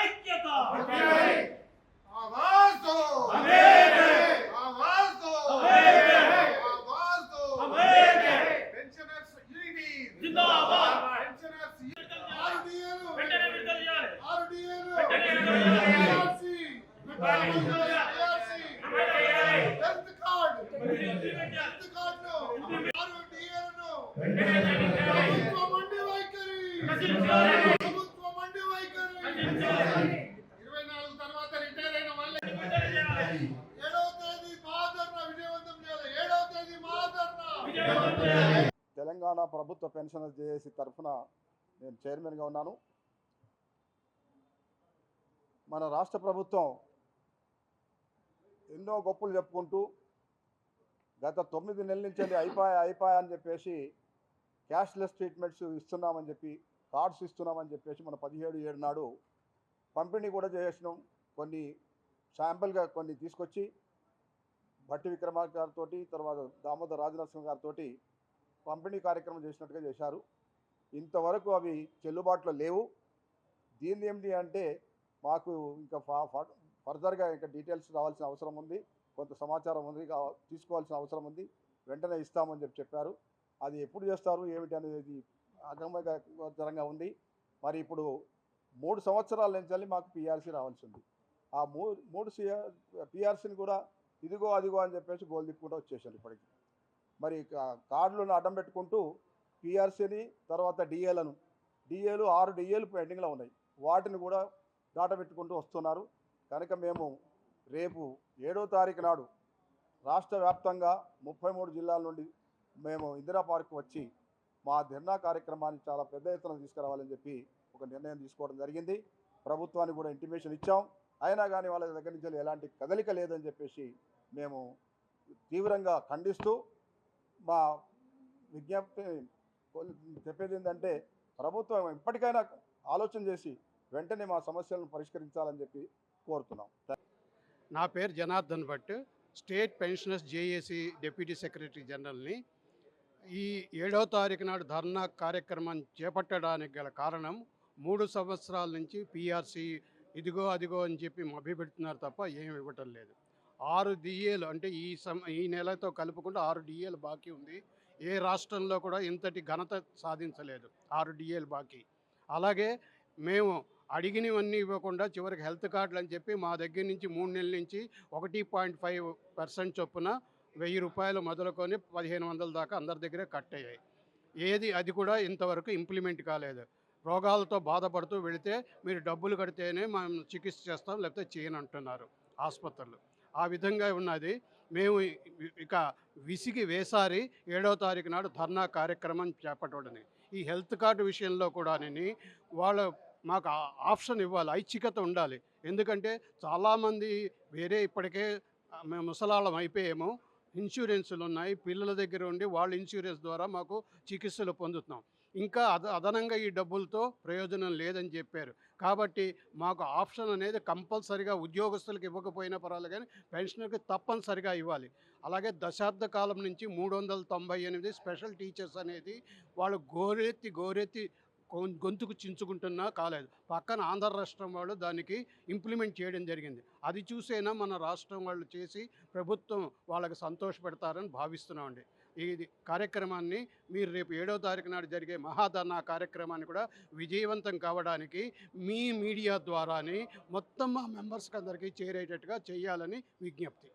ఐక్యత आवाज दो आवाज दो आवाज दो पेंशनर्स यूनिटी जिंदाबाद पेंशनर्स आरडीएल వెంటనే విడుదల చేయాలి आरडीएल వెంటనే విడుదల చేయాలి RC health card no RDL no ప్రభుత్వ మండి వైఖరి ప్రభుత్వ మండి వైఖరి 24 తర్వాత రిటైర్ అయిన వాళ్ళే 7వ తేదీ మహాధర్నా విజయవంతం చేయాలి 7వ తేదీ మహాధర్నా తెలంగాణ ప్రభుత్వ పెన్షనర్స్ జేఏసీ తరఫున నేను చైర్మన్గా ఉన్నాను. మన రాష్ట్ర ప్రభుత్వం ఎన్నో గొప్పలు చెప్పుకుంటూ గత 9 నెలల నుంచి అయిపోయా అని చెప్పేసి క్యాష్లెస్ ట్రీట్మెంట్స్ ఇస్తున్నామని చెప్పి కార్డ్స్ ఇస్తున్నామని చెప్పేసి మన 17/7 నాడు పంపిణీ కూడా చేసినాం. కొన్ని శాంపుల్గా కొన్ని తీసుకొచ్చి భట్టి విక్రమార్క గారితో తర్వాత దామోదర్ రాజనరసింహ గారితో పంపిణీ కార్యక్రమం చేసినట్టుగా చేశారు. ఇంతవరకు అవి చెల్లుబాటులో లేవు. దీన్ని ఏమిటి అంటే మాకు ఇంకా ఫర్దర్గా ఇంకా డీటెయిల్స్ రావాల్సిన అవసరం ఉంది, కొంత సమాచారం ఉంది, తీసుకోవాల్సిన అవసరం ఉంది, వెంటనే ఇస్తామని చెప్పారు. అది ఎప్పుడు చేస్తారు ఏమిటి అనేది అగమ్యకరంగా ఉంది. మరి ఇప్పుడు 3 సంవత్సరాల నుంచి మాకు పిఆర్సీ రావాల్సి ఉంది. ఆ 3 పిఆర్సీని కూడా ఇదిగో అదిగో అని చెప్పేసి గోల్ తిప్పుకుంటూ వచ్చేసారు. ఇప్పటికి మరి కార్డులను అడ్డం పెట్టుకుంటూ పిఆర్సీని తర్వాత డిఏలు 6 డిఏలు పెండింగ్లో ఉన్నాయి, వాటిని కూడా దాటబెట్టుకుంటూ వస్తున్నారు. కనుక మేము రేపు 7వ తారీఖు నాడు రాష్ట్ర వ్యాప్తంగా 33 జిల్లాల నుండి మేము ఇందిరా పార్క్ వచ్చి మా ధర్నా కార్యక్రమాన్ని చాలా పెద్ద ఎత్తున తీసుకురావాలని చెప్పి ఒక నిర్ణయం తీసుకోవడం జరిగింది. ప్రభుత్వానికి కూడా ఇంటిమేషన్ ఇచ్చాం. అయినా కానీ వాళ్ళ దగ్గర నుంచి ఎలాంటి కదలిక లేదని చెప్పేసి మేము తీవ్రంగా ఖండిస్తూ మా విజ్ఞప్తి చెప్పేది ఏంటంటే ప్రభుత్వం ఇప్పటికైనా ఆలోచన చేసి వెంటనే మా సమస్యలను పరిష్కరించాలని చెప్పి కోరుతున్నాం. నా పేరు Janardhan Bhat, state pensioners JAC deputy secretary జనరల్ని. ఈ 7వ తారీఖు నాడు ధర్నా కార్యక్రమాన్ని చేపట్టడానికి గల కారణం 3 సంవత్సరాల నుంచి పిఆర్సీ ఇదిగో అదిగో అని చెప్పి మభ్యపెడుతున్నారు తప్ప ఏమి ఇవ్వటం లేదు. 6 డిఏలు అంటే ఈ నెలతో కలుపుకుంటే 6 డిఏలు బాకీ ఉంది. ఏ రాష్ట్రంలో కూడా ఇంతటి ఘనత సాధించలేదు 6 డిఏలు బాకీ. అలాగే మేము అడిగినవన్నీ ఇవ్వకుండా చివరికి హెల్త్ కార్డులు అని చెప్పి మా దగ్గర నుంచి 3 నెలల నుంచి 1.5% చొప్పున 1000 రూపాయలు మొదలుకొని 1500 దాకా అందరి దగ్గరే కట్ అయ్యాయి. అది కూడా ఇంతవరకు ఇంప్లిమెంట్ కాలేదు. రోగాలతో బాధపడుతూ వెళితే మీరు డబ్బులు కడితేనే మనం చికిత్స చేస్తాం, లేకపోతే చేయనంటున్నారు ఆసుపత్రులు. ఆ విధంగా ఉన్నది. మేము ఇక విసిగి వేసారి 7వ తారీఖు నాడు ధర్నా కార్యక్రమం చేపట్టడని. ఈ హెల్త్ కార్డు విషయంలో కూడా వాళ్ళు మాకు ఆప్షన్ ఇవ్వాలి, ఐచ్ఛికత ఉండాలి. ఎందుకంటే చాలామంది ఇప్పటికే మేము ముసలాళ్ళం అయిపోయాము, ఇన్సూరెన్సులు ఉన్నాయి, పిల్లల దగ్గర ఉండి వాళ్ళ ఇన్సూరెన్స్ ద్వారా మాకు చికిత్సలు పొందుతున్నాం. ఇంకా అదనంగా ఈ డబ్బులతో ప్రయోజనం లేదని చెప్పారు. కాబట్టి మాకు ఆప్షన్ అనేది కంపల్సరిగా ఉద్యోగస్తులకు ఇవ్వకపోయినా పర్వాలేదు, కానీ పెన్షనర్కి తప్పనిసరిగా ఇవ్వాలి. అలాగే దశాబ్ద కాలం నుంచి 398 స్పెషల్ టీచర్స్ అనేది వాళ్ళు గోరెత్తి గొంతుకు చించుకుంటున్నా కాలేదు. పక్కన ఆంధ్ర రాష్ట్రం వాళ్ళు దానికి ఇంప్లిమెంట్ చేయడం జరిగింది. అది చూసైనా మన రాష్ట్రం వాళ్ళు చేసి ప్రభుత్వం వాళ్ళకి సంతోషపెడతారని భావిస్తున్నామండి. ఈ కార్యక్రమాన్ని మీరు రేపు 7వ తారీఖు నాడు జరిగే మహాధర్నా కార్యక్రమాన్ని కూడా విజయవంతం కావడానికి మీ మీడియా ద్వారాని మొత్తం మా మెంబర్స్కి అందరికీ చేరేటట్టుగా చేయాలని విజ్ఞప్తి.